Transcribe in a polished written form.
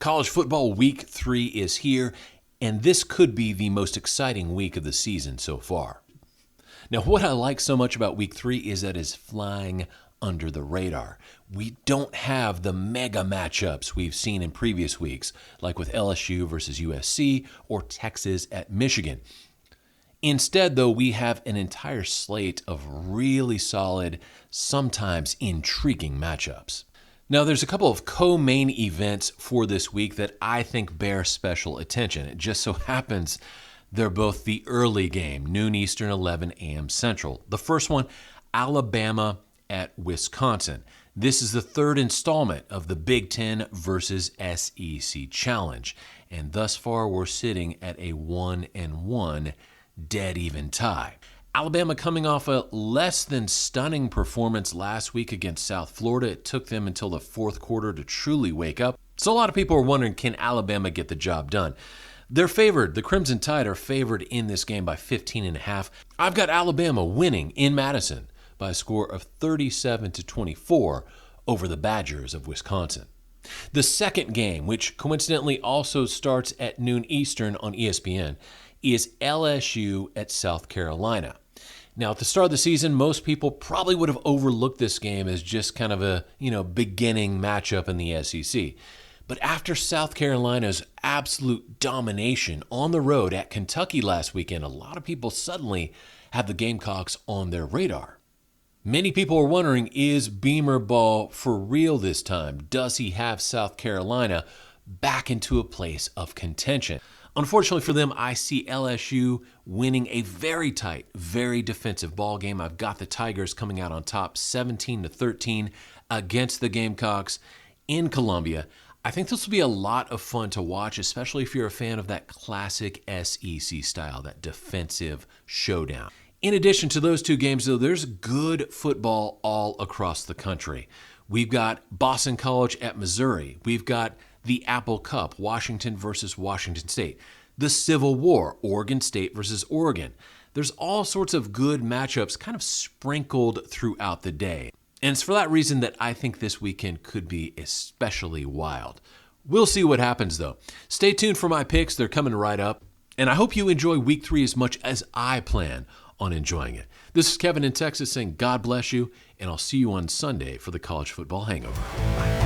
College football week 3 is here, and this could be the most exciting week of the season so far. Now, what I like so much about week 3 is that it's flying under the radar. We don't have the mega matchups we've seen in previous weeks, like with LSU versus USC or Texas at Michigan. Instead, though, we have an entire slate of really solid, sometimes intriguing matchups. Now, there's a couple of co-main events for this week that I think bear special attention. It just so happens they're both the early game, noon Eastern, 11 a.m. Central. The first one, Alabama at Wisconsin. This is the third installment of the Big Ten versus SEC Challenge. And thus far, we're sitting at a 1-1 dead even tie. Alabama coming off a less than stunning performance last week against South Florida. It took them until the fourth quarter to truly wake up. So a lot of people are wondering, can Alabama get the job done? They're favored. The Crimson Tide are favored in this game by 15.5. I've got Alabama winning in Madison by a score of 37-24 over the Badgers of Wisconsin. The second game, which coincidentally also starts at noon Eastern on ESPN, is LSU at South Carolina. Now, at the start of the season, most people probably would have overlooked this game as just kind of a, beginning matchup in the SEC. But after South Carolina's absolute domination on the road at Kentucky last weekend, a lot of people suddenly have the Gamecocks on their radar. Many people are wondering, is Beamer Ball for real this time? Does he have South Carolina back into a place of contention? Unfortunately for them, I see LSU winning a very tight, very defensive ball game. I've got the Tigers coming out on top 17-13 against the Gamecocks in Columbia. I think this will be a lot of fun to watch, especially if you're a fan of that classic SEC style, that defensive showdown. In addition to those two games, though, there's good football all across the country. We've got Boston College at Missouri. We've got the Apple Cup, Washington versus Washington State. The Civil War, Oregon State versus Oregon. There's all sorts of good matchups kind of sprinkled throughout the day. And it's for that reason that I think this weekend could be especially wild. We'll see what happens, though. Stay tuned for my picks. They're coming right up. And I hope you enjoy week 3 as much as I plan on enjoying it. This is Kevin in Texas saying God bless you, and I'll see you on Sunday for the College Football Hangover. Bye.